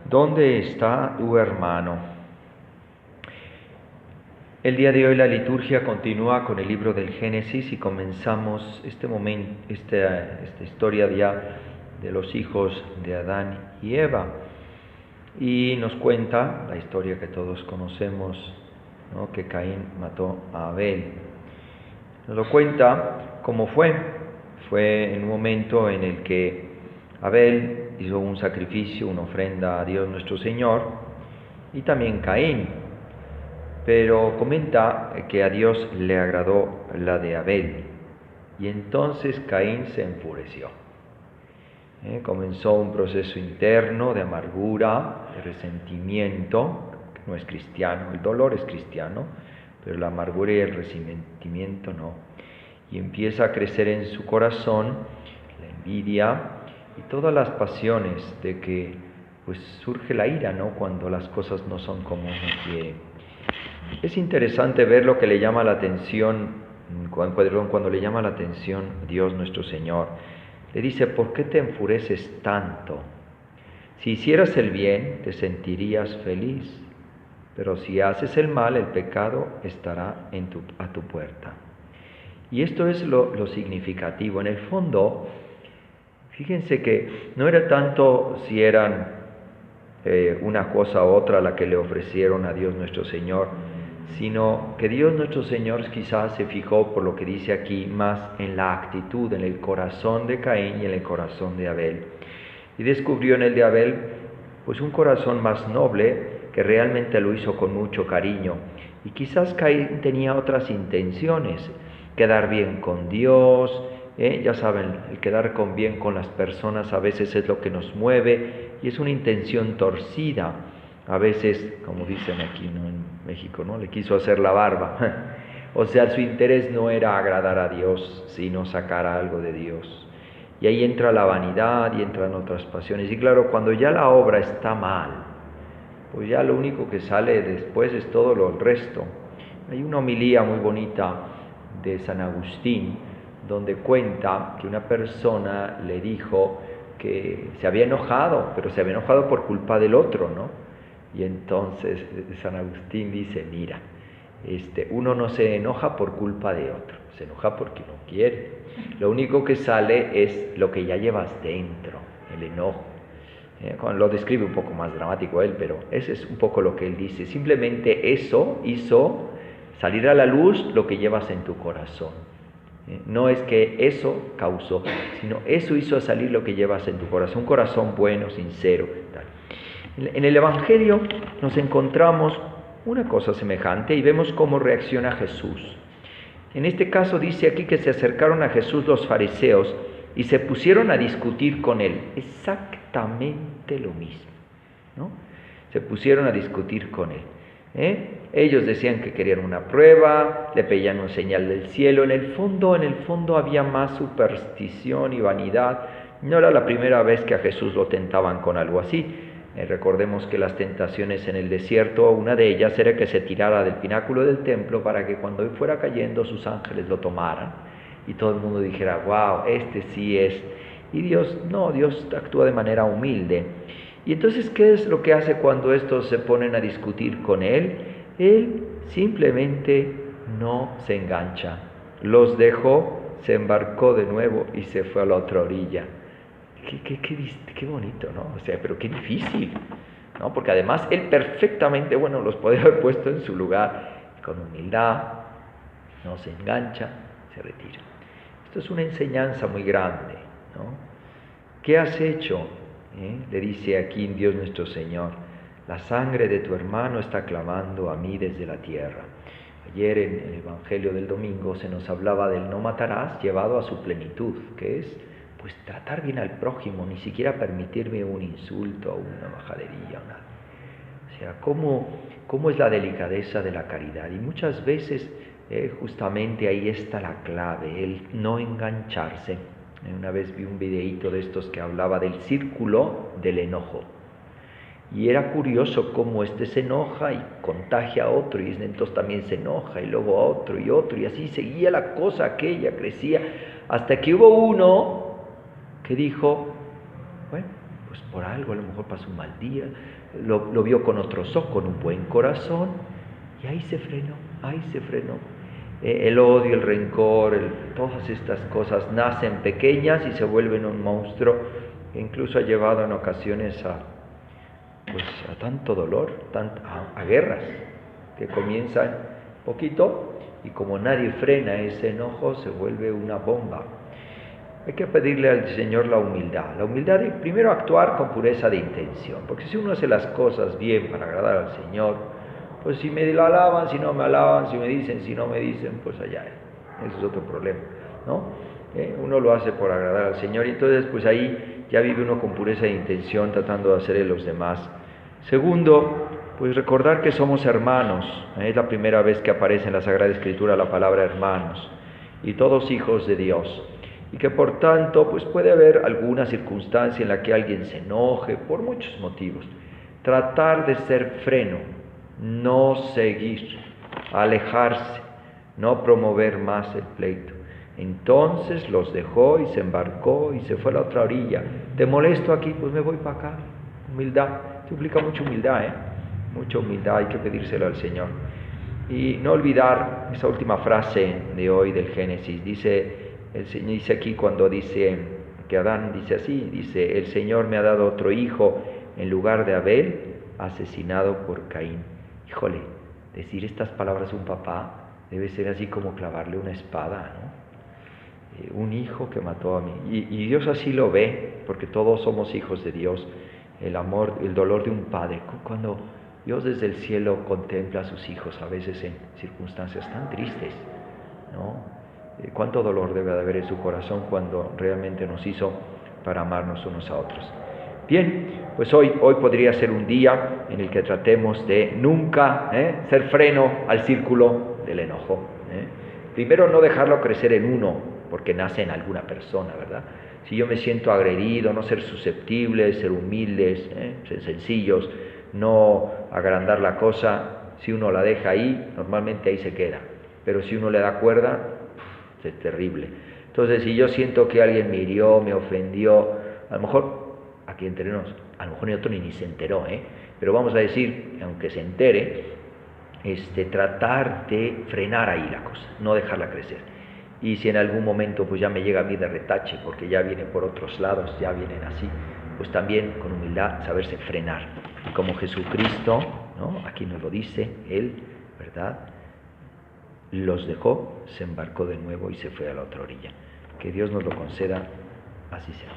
¿Dónde está tu hermano? El día de hoy la liturgia continúa con el libro del Génesis y comenzamos esta historia ya de los hijos de Adán y Eva. Y nos cuenta la historia que todos conocemos, ¿no? Que Caín mató a Abel. Nos lo cuenta cómo fue. Fue en un momento en el que Abel hizo un sacrificio, una ofrenda a Dios nuestro Señor, y también Caín. Pero comenta que a Dios le agradó la de Abel, y entonces Caín se enfureció. Comenzó un proceso interno de amargura, de resentimiento, que no es cristiano. El dolor es cristiano, pero la amargura y el resentimiento no. Y empieza a crecer en su corazón la envidia y todas las pasiones de que pues surge la ira, ¿no? Cuando las cosas no son como uno quiere. Es interesante ver lo que le llama la atención, cuando le llama la atención Dios nuestro Señor. Le dice: ¿por qué te enfureces tanto? Si hicieras el bien, te sentirías feliz, pero si haces el mal, el pecado estará a tu puerta. Y esto es lo significativo. En el fondo, fíjense que no era tanto si eran una cosa u otra la que le ofrecieron a Dios nuestro Señor, sino que Dios nuestro Señor quizás se fijó, por lo que dice aquí, más en la actitud, en el corazón de Caín y en el corazón de Abel. Y descubrió en el de Abel pues un corazón más noble, que realmente lo hizo con mucho cariño. Y quizás Caín tenía otras intenciones: quedar bien con Dios. Ya saben, el quedar bien con las personas a veces es lo que nos mueve, y es una intención torcida. A veces, como dicen aquí, ¿no?, en México, ¿no?, le quiso hacer la barba. O sea, su interés no era agradar a Dios, sino sacar algo de Dios. Y ahí entra la vanidad y entran otras pasiones. Y claro, cuando ya la obra está mal, pues ya lo único que sale después es todo lo resto. Hay una homilía muy bonita de San Agustín, donde cuenta que una persona le dijo que se había enojado, pero se había enojado por culpa del otro, ¿no? Y entonces San Agustín dice: mira, uno no se enoja por culpa de otro, se enoja porque uno quiere. Lo único que sale es lo que ya llevas dentro, el enojo. Lo describe un poco más dramático él, pero ese es un poco lo que él dice. Simplemente eso hizo salir a la luz lo que llevas en tu corazón. No es que eso causó, sino eso hizo salir lo que llevas en tu corazón, un corazón bueno, sincero, tal. En el Evangelio nos encontramos una cosa semejante y vemos cómo reacciona Jesús. En este caso dice aquí que se acercaron a Jesús los fariseos y se pusieron a discutir con él. Exactamente lo mismo, ¿no? Se pusieron a discutir con él. Ellos decían que querían una prueba, le pedían una señal del cielo. En el fondo había más superstición y vanidad. No era la primera vez que a Jesús lo tentaban con algo así. Recordemos que las tentaciones en el desierto, una de ellas era que se tirara del pináculo del templo para que cuando él fuera cayendo sus ángeles lo tomaran y todo el mundo dijera: wow, este sí es. Y Dios actúa de manera humilde. Y entonces, ¿qué es lo que hace cuando estos se ponen a discutir con él? Él simplemente no se engancha. Los dejó, se embarcó de nuevo y se fue a la otra orilla. Qué bonito, ¿no? O sea, pero qué difícil, ¿no? Porque además él perfectamente, los podía haber puesto en su lugar. Con humildad, no se engancha, se retira. Esto es una enseñanza muy grande, ¿no? ¿Qué has hecho? Le dice aquí Dios nuestro Señor: la sangre de tu hermano está clamando a mí desde la tierra. Ayer en el Evangelio del domingo se nos hablaba del no matarás llevado a su plenitud, que es pues tratar bien al prójimo, ni siquiera permitirme un insulto, una majadería, nada. O sea, ¿cómo es la delicadeza de la caridad? Y muchas veces justamente ahí está la clave, el no engancharse. Una vez vi un videíto de estos que hablaba del círculo del enojo. Y era curioso cómo se enoja y contagia a otro, y entonces también se enoja, y luego a otro, y así seguía la cosa aquella, crecía, hasta que hubo uno que dijo: bueno, pues por algo, a lo mejor pasó un mal día, lo vio con otros ojos, con un buen corazón, y ahí se frenó. El odio, el rencor, todas estas cosas nacen pequeñas y se vuelven un monstruo que incluso ha llevado en ocasiones a tanto dolor, a guerras que comienzan poquito y como nadie frena ese enojo se vuelve una bomba. Hay que pedirle al Señor la humildad de primero actuar con pureza de intención, porque si uno hace las cosas bien para agradar al Señor, pues si me lo alaban, si no me alaban, si me dicen, si no me dicen, pues allá, ese es otro problema, ¿no? Uno lo hace por agradar al Señor y entonces pues ahí ya vive uno con pureza de intención tratando de hacerle a los demás. Segundo, pues recordar que somos hermanos, es la primera vez que aparece en la Sagrada Escritura la palabra hermanos, y todos hijos de Dios, y que por tanto pues puede haber alguna circunstancia en la que alguien se enoje por muchos motivos. Tratar de ser freno, no seguir, alejarse, no promover más el pleito. Entonces los dejó y se embarcó y se fue a la otra orilla. ¿Te molesto aquí? Pues me voy para acá. Humildad, esto implica mucha humildad, mucha humildad, hay que pedírselo al Señor. Y no olvidar esa última frase de hoy del Génesis. El Señor dice aquí cuando dice que Adán dice así, dice: el Señor me ha dado otro hijo en lugar de Abel, asesinado por Caín. Híjole, decir estas palabras a un papá debe ser así como clavarle una espada, ¿no? Un hijo que mató a mí. Y Dios así lo ve, porque todos somos hijos de Dios. El amor, el dolor de un padre. Cuando Dios desde el cielo contempla a sus hijos, a veces en circunstancias tan tristes, ¿no? Cuánto dolor debe de haber en su corazón cuando realmente nos hizo para amarnos unos a otros. Bien, pues hoy podría ser un día en el que tratemos de nunca ser freno al círculo del enojo. Primero, no dejarlo crecer en uno, porque nace en alguna persona, ¿verdad? Si yo me siento agredido, no ser susceptibles, ser humildes, ser sencillos, no agrandar la cosa. Si uno la deja ahí, normalmente ahí se queda. Pero si uno le da cuerda, es terrible. Entonces, si yo siento que alguien me hirió, me ofendió, a lo mejor, aquí entre nos, a lo mejor ni otro ni se enteró, pero vamos a decir, aunque se entere, tratar de frenar ahí la cosa, no dejarla crecer. Y si en algún momento pues ya me llega a mí de retache, porque ya viene por otros lados, ya vienen así, pues también con humildad saberse frenar. Y como Jesucristo, ¿no? Aquí nos lo dice, Él, ¿verdad?, los dejó, se embarcó de nuevo y se fue a la otra orilla. Que Dios nos lo conceda, así sea.